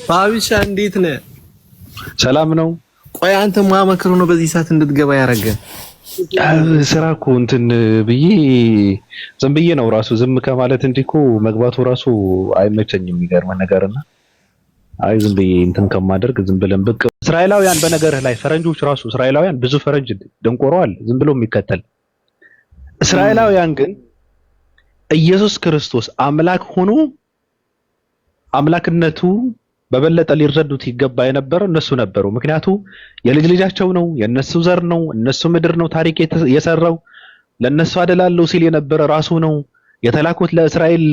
ባቢሻ እንዴት ነህ? ሰላም ነው። ቆይ አንተ ማመክሩ ነው በዚህ ሰዓት እንድትገባ ያረገ? ስራ እኮ እንትን ብዬ ዝም ብዬ ነው ራሱ ዝም ከማለት እንዲህ እኮ መግባቱ ራሱ አይመቸኝም። የሚገርም ነገርና አይ ዝም ብዬ እንትን ከማደርግ ዝም ብለን ብቅ እስራኤላውያን በነገርህ ላይ ፈረንጆች ራሱ እስራኤላውያን ብዙ ፈረንጅ ደንቆረዋል ዝም ብሎ የሚከተል እስራኤላውያን ግን ኢየሱስ ክርስቶስ አምላክ ሆኖ አምላክነቱ በበለጠ ሊረዱት ይገባ የነበረው እነሱ ነበሩ። ምክንያቱ የልጅ ልጃቸው ነው፣ የነሱ ዘር ነው፣ እነሱ ምድር ነው ታሪክ የሰራው ለነሱ አደላለው ሲል የነበረ ራሱ ነው። የተላኩት ለእስራኤል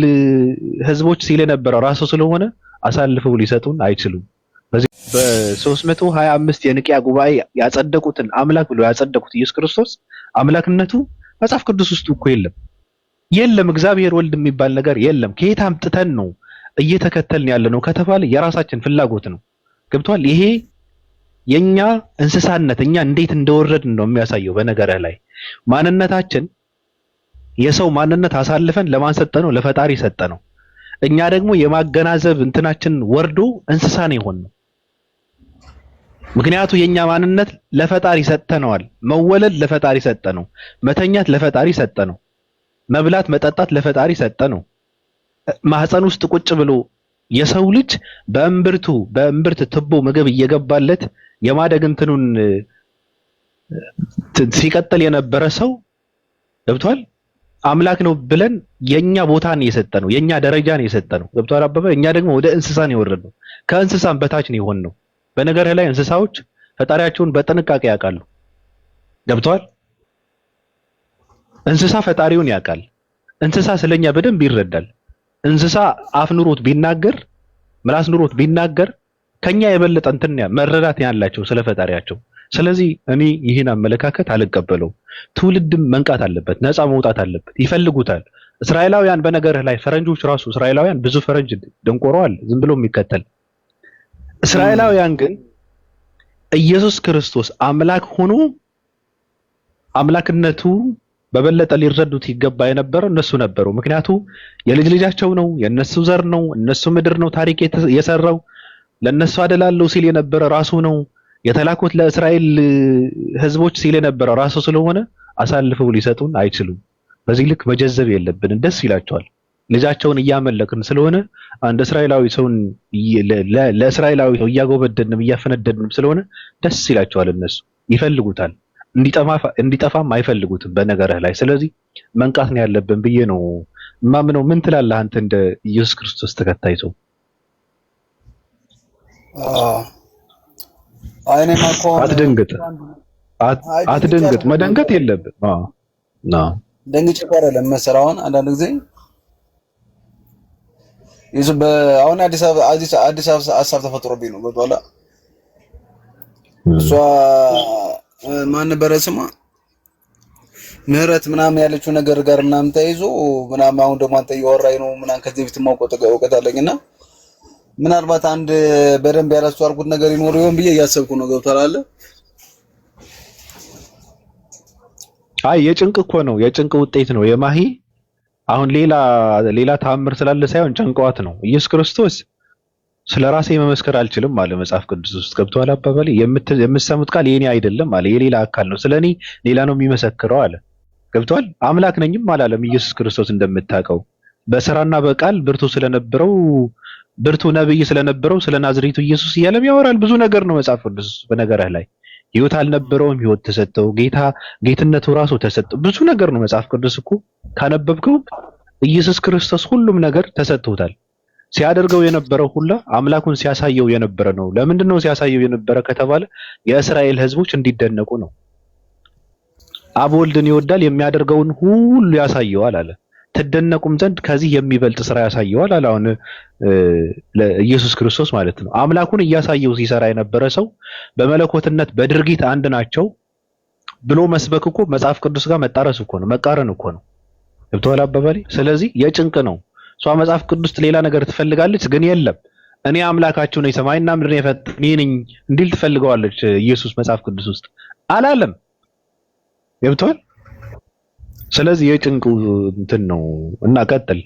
ህዝቦች ሲል የነበረ ራሱ ስለሆነ አሳልፈው ሊሰጡን አይችሉም። በዚህ በ325 የኒቂያ ጉባኤ ያጸደቁትን አምላክ ብሎ ያጸደቁት ኢየሱስ ክርስቶስ አምላክነቱ መጽሐፍ ቅዱስ ውስጥ እኮ የለም። እግዚአብሔር ወልድ የሚባል ነገር የለም። ከየት አምጥተን ነው እየተከተልን ያለ ነው ከተባለ የራሳችን ፍላጎት ነው። ገብቷል? ይሄ የኛ እንስሳነት እኛ እንዴት እንደወረድን ነው የሚያሳየው። በነገርህ ላይ ማንነታችን የሰው ማንነት አሳልፈን ለማን ሰጠነው? ለፈጣሪ ሰጠነው። እኛ ደግሞ የማገናዘብ እንትናችን ወርዶ እንስሳ ነው የሆነው። ምክንያቱ የኛ ማንነት ለፈጣሪ ሰጠነዋል። መወለድ ለፈጣሪ ሰጠነው፣ መተኛት ለፈጣሪ ሰጠነው፣ መብላት መጠጣት ለፈጣሪ ሰጠነው። ማህፀን ውስጥ ቁጭ ብሎ የሰው ልጅ በእምብርት ትቦ ምግብ እየገባለት የማደግ እንትኑን ሲቀጥል የነበረ ሰው ገብቷል። አምላክ ነው ብለን የኛ ቦታን የሰጠነው የኛ ደረጃን የሰጠነው ገብቷል አበበ። እኛ ደግሞ ወደ እንስሳን የወረድነው ከእንስሳን በታች ነው የሆንነው። በነገር ላይ እንስሳዎች ፈጣሪያቸውን በጥንቃቄ ያውቃሉ። ገብቷል። እንስሳ ፈጣሪውን ያውቃል። እንስሳ ስለኛ በደንብ ይረዳል። እንስሳ አፍ ኑሮት ቢናገር ምላስ ኑሮት ቢናገር ከኛ የበለጠ እንትን መረዳት ያላቸው ስለ ፈጣሪያቸው። ስለዚህ እኔ ይህን አመለካከት አልቀበለው። ትውልድም መንቃት አለበት፣ ነፃ መውጣት አለበት። ይፈልጉታል። እስራኤላውያን በነገርህ ላይ ፈረንጆች ራሱ እስራኤላውያን ብዙ ፈረንጅ ደንቆረዋል ዝም ብሎ የሚከተል እስራኤላውያን ግን ኢየሱስ ክርስቶስ አምላክ ሆኖ አምላክነቱ በበለጠ ሊረዱት ይገባ የነበረው እነሱ ነበሩ። ምክንያቱ የልጅ ልጃቸው ነው፣ የነሱ ዘር ነው፣ እነሱ ምድር ነው ታሪክ የሰራው ለነሱ አደላለው ሲል የነበረ ራሱ ነው። የተላኩት ለእስራኤል ህዝቦች ሲል የነበረ ራሱ ስለሆነ አሳልፈው ሊሰጡን አይችሉም። በዚህ ልክ መጀዘብ የለብንም። ደስ ይላቸዋል ልጃቸውን እያመለክን ስለሆነ አንድ እስራኤላዊ ሰውን ለእስራኤላዊ ሰው እያጎበደድንም እያፈነደድንም ስለሆነ ደስ ይላቸዋል። እነሱ ይፈልጉታል። እንዲጠፋም አይፈልጉትም በነገርህ ላይ። ስለዚህ መንቃት ነው ያለብን ብዬ ነው ማምነው። ምን ትላለህ አንተ እንደ ኢየሱስ ክርስቶስ ተከታይ ሰው? አትደንግጥ። መደንገጥ የለብን። ደንግጬ እኮ አይደለም መሰለህ። አሁን አንዳንድ ጊዜ አሁን አዲስ አበባ ሀሳብ ተፈጥሮብኝ ነው በኋላ እሷ ማን ነበረ ስሟ ምህረት ምናምን ያለችው ነገር ጋር ምናምን ተይዞ ምናምን አሁን ደግሞ አንተ እያወራኝ ነው ምናምን ከዚህ በፊት ማውቀው እውቀት አለኝና ምናልባት አንድ በደንብ ያላስተዋልኩት ነገር ይኖር ይሆን ብዬ እያሰብኩ ነው። ገብቷል አለ። አይ የጭንቅ እኮ ነው፣ የጭንቅ ውጤት ነው የማሂ። አሁን ሌላ ተአምር ስላለ ሳይሆን ጭንቀዋት ነው። ኢየሱስ ክርስቶስ ስለራሴ መመስከር አልችልም አለ መጽሐፍ ቅዱስ ውስጥ። ገብቷል አባባሌ። የምትሰሙት ቃል የኔ አይደለም አለ፣ የሌላ አካል ነው፣ ስለኔ ሌላ ነው የሚመሰክረው አለ። ገብቷል። አምላክ ነኝም አላለም ኢየሱስ ክርስቶስ። እንደምታውቀው በስራና በቃል ብርቱ ነብይ ስለነበረው ስለ ናዝሬቱ ኢየሱስ እያለም ያወራል። ብዙ ነገር ነው መጽሐፍ ቅዱስ። በነገርህ ላይ ህይወት አልነበረውም፣ ህይወት ተሰጠው። ጌትነቱ ራሱ ተሰጠው። ብዙ ነገር ነው መጽሐፍ ቅዱስ እኮ ካነበብከው ኢየሱስ ክርስቶስ ሁሉም ነገር ተሰጥቶታል። ሲያደርገው የነበረው ሁላ አምላኩን ሲያሳየው የነበረ ነው። ለምንድን ነው ሲያሳየው የነበረ ከተባለ የእስራኤል ህዝቦች እንዲደነቁ ነው። አብ ወልድን ይወዳል፣ የሚያደርገውን ሁሉ ያሳየዋል አለ። ትደነቁም ዘንድ ከዚህ የሚበልጥ ስራ ያሳየዋል አለ። አሁን ለኢየሱስ ክርስቶስ ማለት ነው። አምላኩን እያሳየው ሲሰራ የነበረ ሰው በመለኮትነት በድርጊት አንድ ናቸው ብሎ መስበክ እኮ መጽሐፍ ቅዱስ ጋር መጣረስ እኮ ነው፣ መቃረን እኮ ነው። ገብቶሃል አባባሌ? ስለዚህ የጭንቅ ነው። እሷ መጽሐፍ ቅዱስ ሌላ ነገር ትፈልጋለች፣ ግን የለም እኔ አምላካችሁ ነኝ ሰማይና ምድርን የፈጠርኩ እኔ ነኝ እንዲል ትፈልገዋለች። ኢየሱስ መጽሐፍ ቅዱስ ውስጥ አላለም። ገብቶሃል? ስለዚህ የጭንቁ እንትን ነው እና ቀጥል።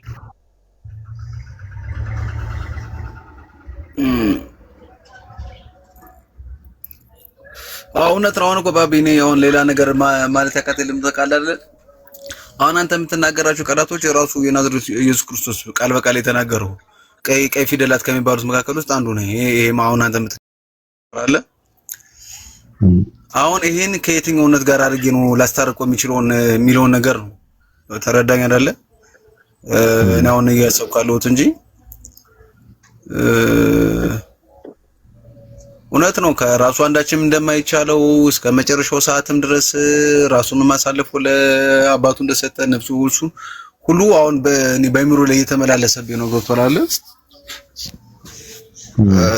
እውነት ነው። አሁን እኮ ባቢ እኔ አሁን ሌላ ነገር ማለት ያቃተልም ተቃላለ። አሁን አንተ የምትናገራቸው ቃላቶች የራሱ የናዝሬቱ ኢየሱስ ክርስቶስ ቃል በቃል የተናገረው ቀይ ፊደላት ከሚባሉት መካከል ውስጥ አንዱ ነው። ይሄ አሁን አንተ የምትናገራለ። አሁን ይሄን ከየትኛው እውነት ጋር አድርጌ ነው ላስታርቀው የሚለውን ነገር ነው። ተረዳኝ አይደለ? እኔ አሁን እያሰብኩ ያለሁት እንጂ እውነት ነው። ከራሱ አንዳችም እንደማይቻለው እስከ መጨረሻው ሰዓትም ድረስ ራሱን ማሳለፍ ለአባቱ እንደሰጠ ነፍሱ ሁሉ አሁን በሚሮ ላይ እየተመላለሰብኝ ነው። ገብቶላል?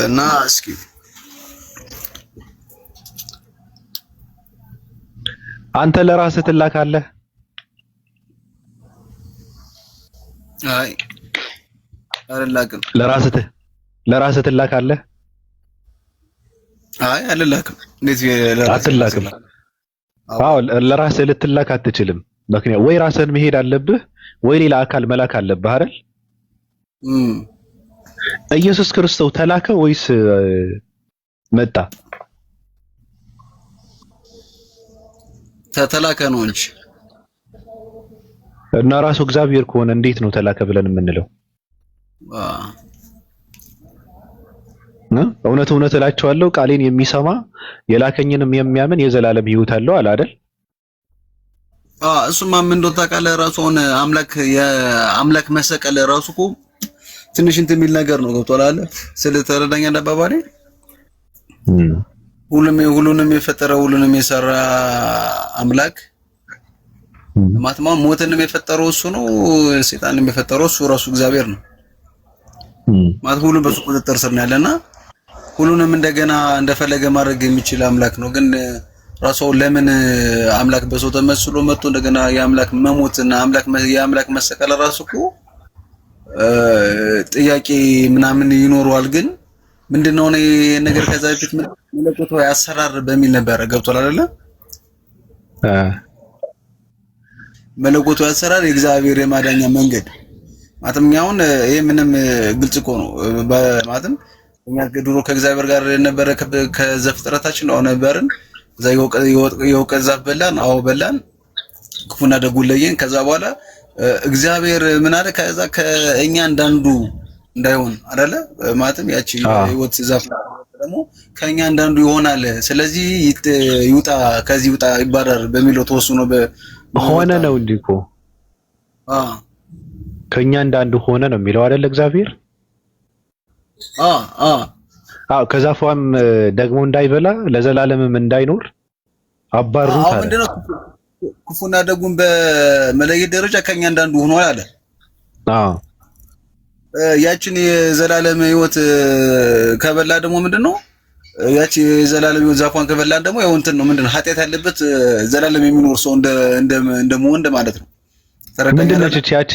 እና እስኪ አንተ ለራስህ ትላካለህ? አይ አልላክም። ለራስህ ትላካለህ? አይ አልላክም። እንዴት አትላክም? አዎ ለራስህ ልትላክ አትችልም። ምክንያቱም ወይ ራስህን መሄድ አለብህ ወይ ሌላ አካል መላክ አለብህ አይደል? ኢየሱስ ክርስቶስ ተላከ ወይስ መጣ? ተላከ ነው እንጂ። እና ራሱ እግዚአብሔር ከሆነ እንዴት ነው ተላከ ብለን የምንለው? እውነት እላቸዋለሁ ቃሌን የሚሰማ የላከኝንም የሚያምን የዘላለም ሕይወት አለው አለ አይደል? እሱማ ምን እንደው ታውቃለህ፣ ራሱ ሆነ የአምላክ መሰቀል ራሱ እኮ ትንሽ እንትን የሚል ነገር ነው። ገብቶሃል አይደል? ስለተረዳኝ አባባሌ ሁሉንም የፈጠረ ሁሉንም የሰራ አምላክ ማለትማ ሞትንም የፈጠረው እሱ ነው፣ ሰይጣንም የፈጠረው እሱ ራሱ እግዚአብሔር ነው። ማለት ሁሉም በሱ ቁጥጥር ስር ነው ያለና ሁሉንም እንደገና እንደፈለገ ማድረግ የሚችል አምላክ ነው። ግን ራሱ ለምን አምላክ በሰው ተመስሎ መጥቶ እንደገና የአምላክ መሞትና የአምላክ መሰቀል ራሱ እኮ ጥያቄ ምናምን ይኖረዋል። ግን ምንድነው ነው ነገር ከዛ በፊት መለኮታዊ አሰራር በሚል ነበር። ገብቶሃል አይደለ? መለኮታዊ አሰራር የእግዚአብሔር የማዳኛ መንገድ ማለትም አሁን ይሄ ምንም ግልጽ እኮ ነው። ማለትም እኛ ድሮ ከእግዚአብሔር ጋር የነበረ ከዘፍጥረታችን ነው ነበርን። እዛ የእውቀት ዛፍ በላን፣ አዎ በላን፣ ክፉና ደጉን ለየን። ከዛ በኋላ እግዚአብሔር ምን አለ? ከዛ ከእኛ እንዳንዱ እንዳይሆን አይደለ? ማለትም ያቺ የህይወት ዛፍ ደግሞ ከእኛ እንዳንዱ ይሆናል። ስለዚህ ይውጣ፣ ከዚህ ይውጣ ይባረር በሚለው ተወስኖ ሆነ ነው እንዴ እኮ ከኛ እንዳንዱ ሆነ ነው የሚለው አይደል እግዚአብሔር? አዎ ከዛፏም ደግሞ እንዳይበላ ለዘላለምም እንዳይኖር አባሩት አለ። ምንድነው ክፉና ደጉን በመለየት ደረጃ ከኛ እንዳንዱ ሆኗል አለ። ያችን የዘላለም ህይወት ከበላ ደግሞ ምንድነው ያቺ የዘላለም ህይወት ዛፏን ከበላን ደግሞ ያው እንትን ነው ምንድነው ኃጢአት ያለበት ዘላለም የሚኖር ሰው እንደመሆን እንደማለት ነው። ምንድነች ያቺ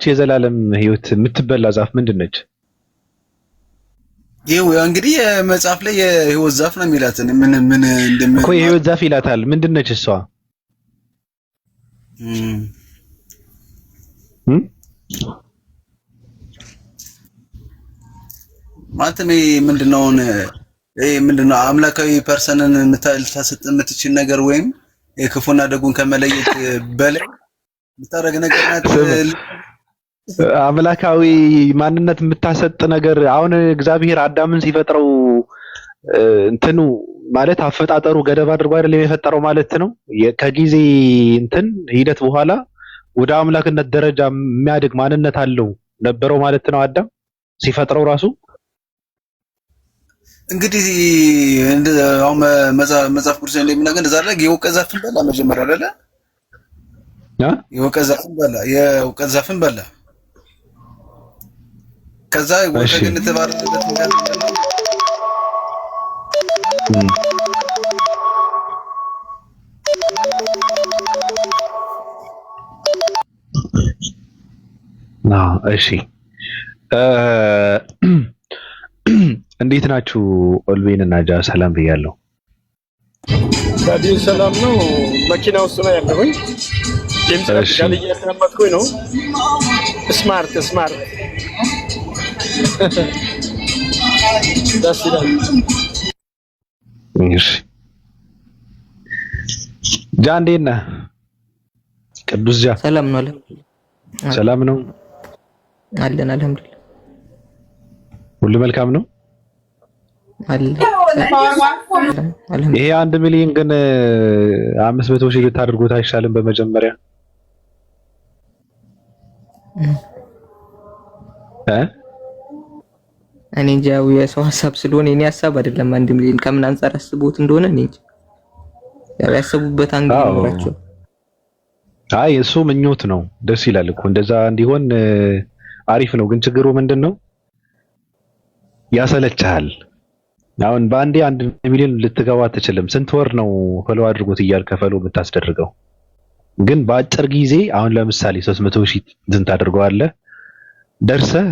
የዘላለም ህይወት የምትበላ ዛፍ ምንድነች? ይሄው እንግዲህ መጽሐፍ ላይ የህይወት ዛፍ ነው የሚላት። ምን እኮ የህይወት ዛፍ ይላታል። ምንድነች እሷ? ማለትም ምንድነው አምላካዊ ፐርሰንን ልታሰጥ የምትችል ነገር ወይም የክፉና ደጉን ከመለየት በላይ የምታደርግ ነገር ናት። አምላካዊ ማንነት የምታሰጥ ነገር። አሁን እግዚአብሔር አዳምን ሲፈጥረው እንትኑ ማለት አፈጣጠሩ ገደብ አድርጎ አይደለም የፈጠረው ማለት ነው። ከጊዜ እንትን ሂደት በኋላ ወደ አምላክነት ደረጃ የሚያድግ ማንነት አለው ነበረው ማለት ነው አዳም ሲፈጥረው ራሱ። እንግዲህ አሁን መጽሐፍ ቅዱስ እንደሚናገር እንደዛ አይደል? የእውቀት ዛፍን በላ መጀመሪያ አይደለ? የእውቀት ዛፍን በላ ከዛ ወደገነት ተባረከበት እንደምንለው እሺ እንዴት ናችሁ? ኦልቤን እና ጃ ሰላም ብያለሁ። ታዲያ ሰላም ነው። መኪና ውስጥ ነው ያለሁኝ። ድምጽ ጋር እያዳመጥኩኝ ነው። ስማርት ደስ ይላል። እሺ ጃ እንዴት ነህ? ቅዱስ ጃ ሰላም ነው አለ። ሰላም ነው አለን አልሐምዱሊላህ። ሁሉ መልካም ነው አለ። ይሄ 1 ሚሊዮን ግን 500 ሺህ ብታደርጉት አይሻልም? በመጀመሪያ እኔ እንጃ የሰው ሀሳብ ስለሆነ የኔ ሀሳብ አይደለም። 1 ሚሊዮን ከምን አንፃር አስቦት እንደሆነ እኔ እንጃ። ያው ያሰቡበት አንግል ይኖራቸው። አይ እሱ ምኞት ነው። ደስ ይላል እኮ እንደዛ እንዲሆን አሪፍ ነው። ግን ችግሩ ምንድነው? ያሰለችሃል። አሁን በአንዴ 1 ሚሊዮን ልትገባ አትችልም። ስንት ወር ነው ፈሎ አድርጎት እያልከ ፈሎ የምታስደርገው? ግን በአጭር ጊዜ አሁን ለምሳሌ 300 ሺህ እንትን ታደርገዋለህ፣ ደርሰህ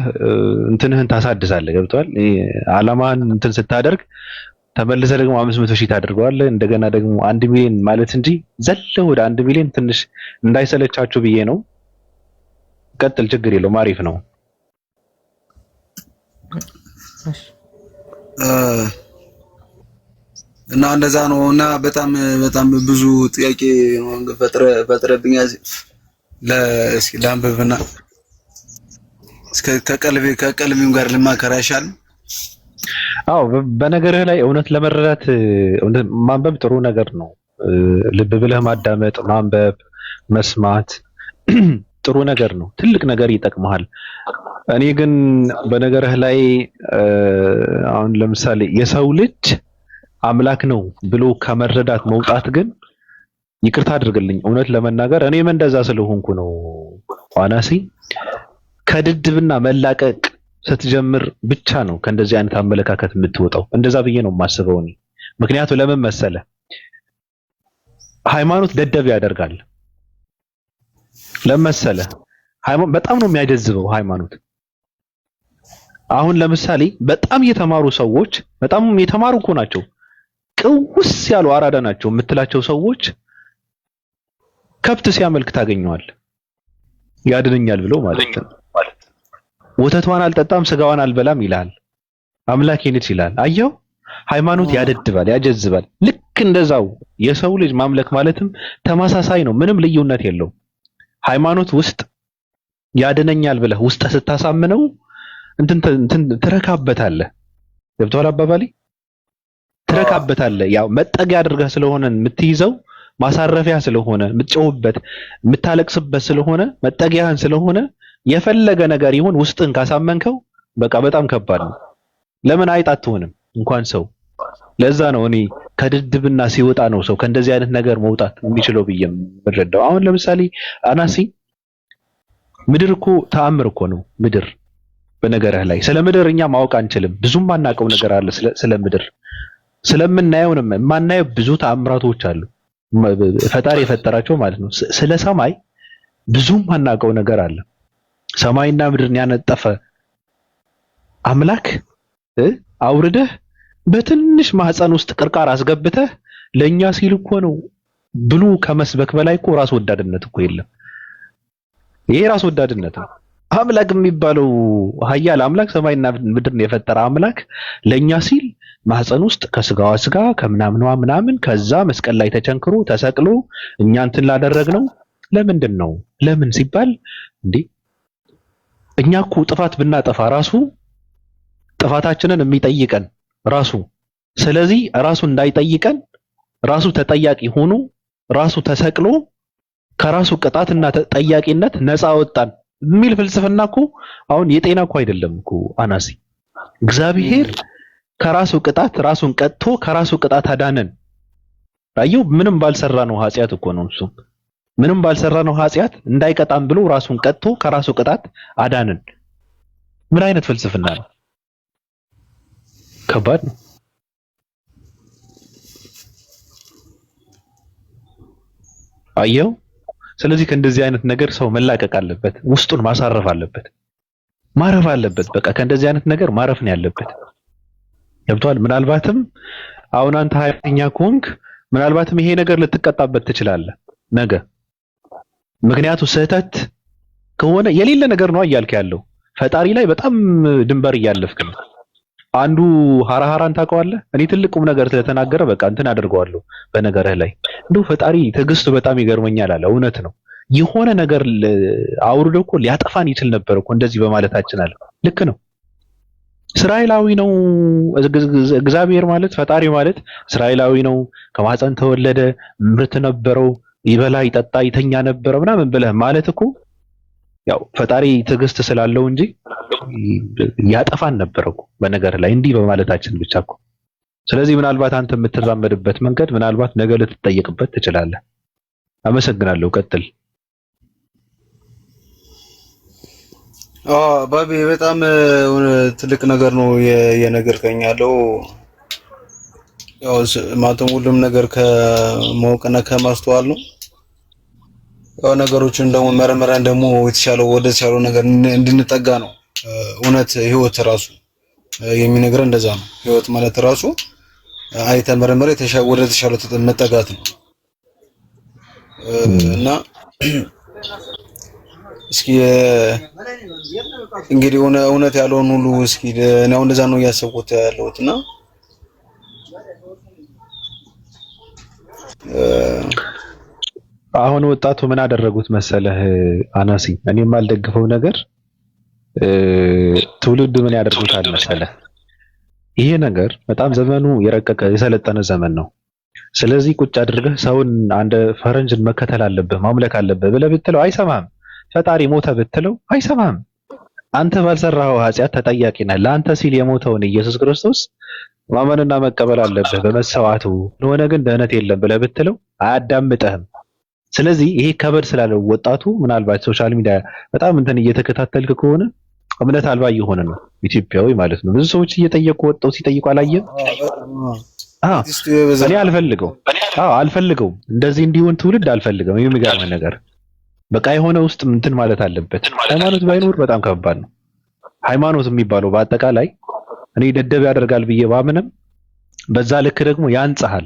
እንትንህን ታሳድሳለህ። ገብቷል? አላማህን እንትን ስታደርግ ተመልሰህ ደግሞ 500 ሺህ ታደርገዋለህ። እንደገና ደግሞ 1 ሚሊዮን ማለት እንጂ ዘለው ወደ 1 ሚሊዮን ትንሽ እንዳይሰለቻችሁ ብዬ ነው። ቀጥል፣ ችግር የለውም፣ አሪፍ ነው። እና እንደዛ ነው። እና በጣም ብዙ ጥያቄ ፈጥረብኛል። እስኪ ላንብብና እስከ ከቀልቤም ጋር ልማከር አይሻልም? አዎ በነገርህ ላይ እውነት ለመረዳት ማንበብ ጥሩ ነገር ነው። ልብ ብለህ ማዳመጥ፣ ማንበብ፣ መስማት ጥሩ ነገር ነው። ትልቅ ነገር ይጠቅመሃል። እኔ ግን በነገርህ ላይ አሁን ለምሳሌ የሰው ልጅ አምላክ ነው ብሎ ከመረዳት መውጣት ግን ይቅርታ አድርግልኝ፣ እውነት ለመናገር እኔም እንደዛ ስለሆንኩ ነው። ዋናሲ ከድድብና መላቀቅ ስትጀምር ብቻ ነው ከእንደዚህ አይነት አመለካከት የምትወጣው። እንደዛ ብዬ ነው የማስበው እኔ። ምክንያቱ ለምን መሰለ? ሃይማኖት ደደብ ያደርጋል። ለምን መሰለ? ሃይማኖት በጣም ነው የሚያጀዝበው ሃይማኖት። አሁን ለምሳሌ በጣም የተማሩ ሰዎች በጣም የተማሩ እኮ ናቸው፣ ቅውስ ያሉ አራዳ ናቸው የምትላቸው ሰዎች ከብት ሲያመልክ ታገኘዋል። ያድነኛል ብሎ ማለት ነው። ወተቷን አልጠጣም ስጋዋን አልበላም ይላል። አምላኬ ነች ይላል። አየው፣ ሃይማኖት ያደድባል፣ ያጀዝባል። ልክ እንደዛው የሰው ልጅ ማምለክ ማለትም ተመሳሳይ ነው፣ ምንም ልዩነት የለውም። ሃይማኖት ውስጥ ያድነኛል ብለህ ውስጥ ስታሳምነው እንትን ትረካበታለህ። ገብቶሃል አባባሌ? ትረካበታለህ። ያው መጠጊያ አድርገህ ስለሆነ የምትይዘው፣ ማሳረፊያ ስለሆነ የምትጮህበት፣ የምታለቅስበት ስለሆነ መጠጊያህን ስለሆነ የፈለገ ነገር ይሁን ውስጥን ካሳመንከው በቃ በጣም ከባድ ነው። ለምን አይጥ አትሆንም እንኳን ሰው። ለዛ ነው እኔ ከድድብና ሲወጣ ነው ሰው ከእንደዚህ አይነት ነገር መውጣት የሚችለው ብዬ የምረዳው። አሁን ለምሳሌ አናሲ ምድር እኮ ተአምር እኮ ነው ምድር። በነገርህ ላይ ስለ ምድር እኛ ማወቅ አንችልም፣ ብዙም ማናውቀው ነገር አለ። ስለ ምድር ስለምናየው ነው የማናየው፣ ብዙ ተአምራቶች አሉ ፈጣሪ የፈጠራቸው ማለት ነው። ስለ ሰማይ ብዙም ማናውቀው ነገር አለ። ሰማይና ምድርን ያነጠፈ አምላክ አውርደህ በትንሽ ማህፀን ውስጥ ቅርቃር አስገብተህ ለኛ ሲል እኮ ነው ብሉ ከመስበክ በላይ እኮ ራስ ወዳድነት እኮ የለም። ይሄ ራስ ወዳድነት ነው። አምላክ የሚባለው ኃያል አምላክ ሰማይና ምድርን የፈጠረ አምላክ ለኛ ሲል ማህፀን ውስጥ ከስጋዋ ስጋ ከምናምኗ ምናምን ከዛ መስቀል ላይ ተቸንክሮ ተሰቅሎ እኛ እንትን ላደረግነው ለምንድን ነው? ለምን ሲባል እንዴ እኛ እኮ ጥፋት ብናጠፋ ራሱ ጥፋታችንን የሚጠይቀን ራሱ። ስለዚህ ራሱ እንዳይጠይቀን ራሱ ተጠያቂ ሆኖ ራሱ ተሰቅሎ ከራሱ ቅጣትና ተጠያቂነት ነፃ ወጣን የሚል ፍልስፍና እኮ አሁን የጤና እኮ አይደለም እኮ አናሲ። እግዚአብሔር ከራሱ ቅጣት ራሱን ቀጥቶ ከራሱ ቅጣት አዳነን። አየው፣ ምንም ባልሰራ ነው ኃጢአት እኮ ነው እሱ። ምንም ባልሰራ ነው ኃጢአት እንዳይቀጣም ብሎ ራሱን ቀጥቶ ከራሱ ቅጣት አዳነን። ምን አይነት ፍልስፍና ነው? ከባድ ነው። አየው። ስለዚህ ከእንደዚህ አይነት ነገር ሰው መላቀቅ አለበት፣ ውስጡን ማሳረፍ አለበት፣ ማረፍ አለበት። በቃ ከእንደዚህ አይነት ነገር ማረፍ ነው ያለበት። ገብቷል? ምናልባትም አሁን አንተ ኃይለኛ ከሆንክ ምናልባትም ይሄ ነገር ልትቀጣበት ትችላለህ ነገ። ምክንያቱ ስህተት ከሆነ የሌለ ነገር ነው እያልክ ያለው ፈጣሪ ላይ በጣም ድንበር እያለፍክ ነው። አንዱ ሐራሃራን ታውቀዋለህ? እኔ ትልቁም ነገር ስለተናገረ በቃ እንትን አድርገዋለሁ በነገርህ ላይ እንደው ፈጣሪ ትዕግስቱ በጣም ይገርመኛል አለ። እውነት ነው። የሆነ ነገር አውርዶ እኮ ሊያጠፋን ይችል ነበር እኮ እንደዚህ በማለታችን አለ። ልክ ነው። እስራኤላዊ ነው እግዚአብሔር ማለት ፈጣሪ ማለት እስራኤላዊ ነው። ከማህፀን ተወለደ፣ ምርት ነበረው፣ ይበላ ይጠጣ ይተኛ ነበረ ምናምን ብለህ ማለት እኮ ያው ፈጣሪ ትዕግስት ስላለው እንጂ ያጠፋን ነበር እኮ በነገር ላይ እንዲህ በማለታችን ብቻ እኮ። ስለዚህ ምናልባት አንተ የምትራመድበት መንገድ ምናልባት ነገ ልትጠየቅበት ትችላለህ። አመሰግናለሁ። ቀጥል። ባቢ በጣም ትልቅ ነገር ነው የነገርከኝ ያለው። ያው ማለትም ሁሉም ነገር ከማወቅና ከማስተዋል ነው። ያው ነገሮችን ደግሞ መረመራን ደግሞ የተሻለው ወደ ተሻለው ነገር እንድንጠጋ ነው። እውነት ህይወት ራሱ የሚነግረን እንደዛ ነው። ህይወት ማለት ራሱ አይተ መረመረ ወደ ተሻለው መጠጋት ነው እና እስኪ እንግዲህ እውነት ያለውን ሁሉ እስኪ ነው እንደዛ ነው ያሰብኩት ያለውትና አሁን ወጣቱ ምን አደረጉት መሰለህ አናሲ፣ እኔ የማልደግፈው ነገር ትውልድ ምን ያደርጉታል መሰለህ። ይሄ ነገር በጣም ዘመኑ የረቀቀ የሰለጠነ ዘመን ነው። ስለዚህ ቁጭ አድርገህ ሰውን አንድ ፈረንጅን መከተል አለብህ ማምለክ አለብህ ብለህ ብትለው አይሰማም። ፈጣሪ ሞተ ብትለው አይሰማም። አንተ ባልሰራኸው ኃጢአት ተጠያቂ ነህ። ለአንተ ሲል የሞተውን ኢየሱስ ክርስቶስ ማመንና መቀበል አለብህ በመሰዋዕቱ ለሆነ ግን ድህነት የለም ብለህ ብትለው አያዳምጥህም። ስለዚህ ይሄ ከበድ ስላለው ወጣቱ ምናልባት ሶሻል ሚዲያ በጣም እንትን እየተከታተልክ ከሆነ እምነት አልባ እየሆነ ነው ኢትዮጵያዊ ማለት ነው። ብዙ ሰዎች እየጠየቁ ወጣው ሲጠይቁ አላየም። እኔ አልፈልገው እንደዚህ እንዲሆን ትውልድ አልፈልገም። የሚገርም ነገር በቃ የሆነ ውስጥ እንትን ማለት አለበት። ሃይማኖት ባይኖር በጣም ከባድ ነው። ሃይማኖት የሚባለው በአጠቃላይ እኔ ደደብ ያደርጋል ብዬ ባምንም በዛ ልክ ደግሞ ያንጻሃል።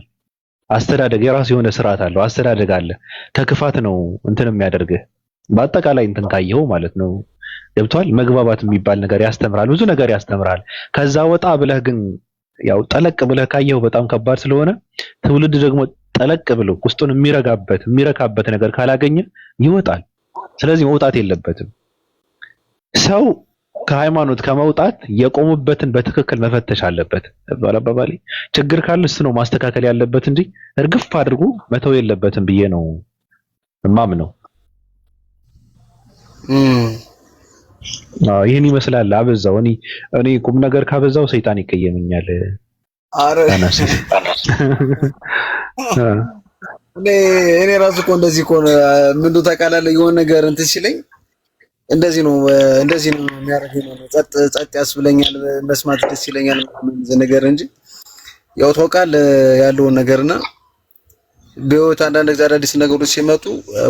አስተዳደግ የራሱ የሆነ ስርዓት አለው። አስተዳደግ አለ። ከክፋት ነው እንትን የሚያደርግህ በአጠቃላይ እንትን ካየው ማለት ነው። ገብቷል። መግባባት የሚባል ነገር ያስተምራል፣ ብዙ ነገር ያስተምራል። ከዛ ወጣ ብለህ ግን ያው ጠለቅ ብለህ ካየው በጣም ከባድ ስለሆነ ትውልድ ደግሞ ጠለቅ ብሎ ውስጡን የሚረካበት ነገር ካላገኘ ይወጣል። ስለዚህ መውጣት የለበትም ሰው ከሃይማኖት ከመውጣት የቆሙበትን በትክክል መፈተሽ አለበት። ባላባባሊ ችግር ካለ እሱ ነው ማስተካከል ያለበት እንጂ እርግፍ አድርጎ መተው የለበትም ብዬ ነው እማምነው። ይሄን ይመስላል። አበዛው። እኔ ቁም ነገር ካበዛው ሰይጣን ይቀየመኛል። አረ እኔ ራሱ እኮ እንደዚህ እኮ ምንዱ ተቃላለ የሆነ ነገር እንትን ሲለኝ እንደዚህ ነው የሚያደርገኝ ነው። ጸጥ ያስብለኛል፣ መስማት ደስ ይለኛል ነገር እንጂ ያው ታውቃለህ ያለውን ነገርና በህይወት አንዳንድ ጊዜ አዳዲስ ነገሮች ሲመጡ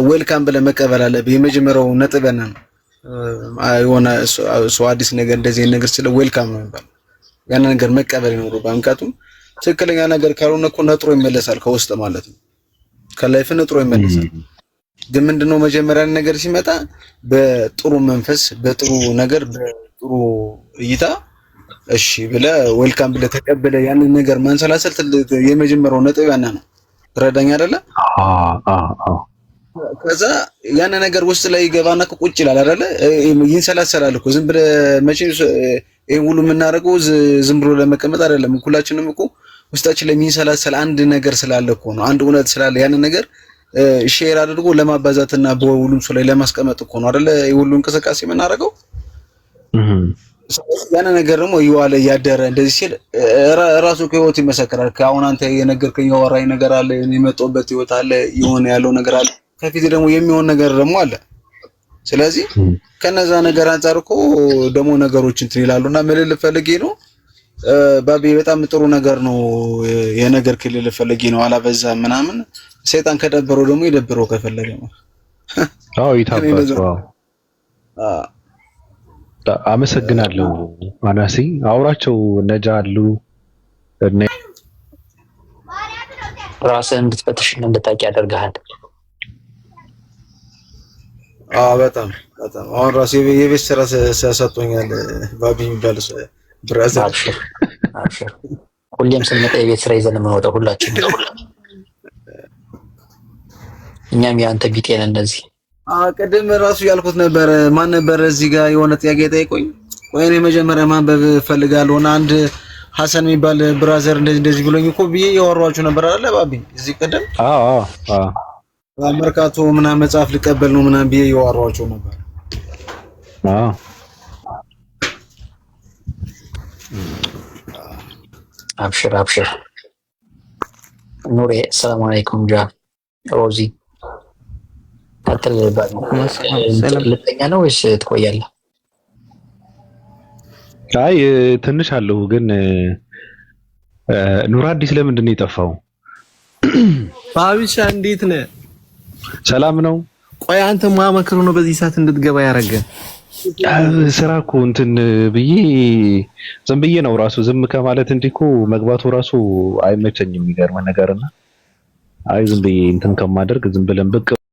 ዌልካም ብለህ መቀበል አለብህ። የመጀመሪያው ነጥብ ነው። የሆነ ሰው አዲስ ነገር እንደዚህ ነገር ስለ ዌልካም ነው የሚባለው። ያን ነገር መቀበል ነው። ምክንያቱም ትክክለኛ ነገር ካልሆነ እኮ ነጥሮ ይመለሳል ከውስጥ ማለት ነው። ከላይፍ ነጥሮ ይመለሳል። ግን ምንድነው መጀመሪያ ነገር ሲመጣ በጥሩ መንፈስ፣ በጥሩ ነገር፣ በጥሩ እይታ እሺ ብለህ ዌልካም ብለህ ተቀበለ ያንን ነገር ማንሰላሰል የመጀመሪያው ነጥብ ያና ነው። ትረዳኝ አይደለ? ከዛ ያን ነገር ውስጥ ላይ ይገባና ቁጭ ይላል አይደለ? ይንሰላሰላል እኮ ዝም ብለህ መቼም ይሄን ሁሉ የምናደርገው ዝም ብሎ ለመቀመጥ አይደለም። ሁላችንም እኮ ውስጣችን ላይ የሚንሰላሰል አንድ ነገር ስላለ እኮ ነው። አንድ እውነት ስላለ ያን ነገር ሼር አድርጎ ለማባዛትና በሁሉም ሰው ላይ ለማስቀመጥ እኮ ነው አይደለ? የሁሉ እንቅስቃሴ የምናደርገው። ያን ነገር ደግሞ ይዋለ ያደረ እንደዚህ ሲል ራሱ ከህይወት ይመሰክራል። ከአሁን አንተ የነገርከኝ ያወራኝ ነገር አለ፣ የመጣሁበት ህይወት አለ፣ የሆነ ያለው ነገር አለ፣ ከፊት ደግሞ የሚሆን ነገር ደግሞ አለ። ስለዚህ ከነዛ ነገር አንፃር እኮ ደግሞ ነገሮች እንትን ይላሉና ምልል ፈልጌ ነው ባቢ፣ በጣም ጥሩ ነገር ነው የነገር ክልል ፈልጌ ነው። አላበዛ ምናምን ሰይጣን ከደበረው ደግሞ ይደብረው ከፈለገ ነው። ይታባው። አመሰግናለሁ አናሲ። አውራቸው ነጃ አሉ ራስህን እንድትፈትሽ እንድታቂ ያደርግሃል። በጣም አሁን ራሴ የቤት ስራ ሰጥቶኛል ባቢ የሚባል ብራዘር አብሽር ሁሌም ስንመጣ የቤት ስራ ይዘን የምንወጣው ሁላችን እኛም ያንተ ቢጤ ነን እንደዚህ ቅድም ራሱ ያልኩት ነበር ማን ነበር እዚህ ጋር የሆነ ጥያቄ ጠይቆኝ ወይኔ መጀመሪያ ማንበብ ፈልጋለሁ እና አንድ ሐሰን የሚባል ብራዘር እንደዚህ ብሎኝ እኮ ብዬ ያወራኋችሁ ነበር አይደል ባቢ እዚህ ቀደም መርካቶ ምናምን መጽሐፍ ልቀበል ነው ምናምን ብዬ ያወራኋችሁ ነበር አብሽር ኑሬ ሰላም አለይኩም ጃ ሮዚ አትልባል ልተኛ ነው ወይስ ትቆያለህ? አይ ትንሽ አለው ግን ኑር አዲስ ለምንድን ነው የጠፋው? ባቢሻ እንዴት ነህ? ሰላም ነው። ቆይ አንተ ማመክሩ ነው በዚህ ሰዓት እንድትገባ ያረገ? ስራ እኮ እንትን ብዬ ዝም ብዬ ነው ራሱ ዝም ከማለት እንዲኮ መግባቱ ራሱ አይመቸኝም የሚገርም ነገርና አይ ዝም ብዬ እንትን ከማደርግ ዝም ብለን ብቅ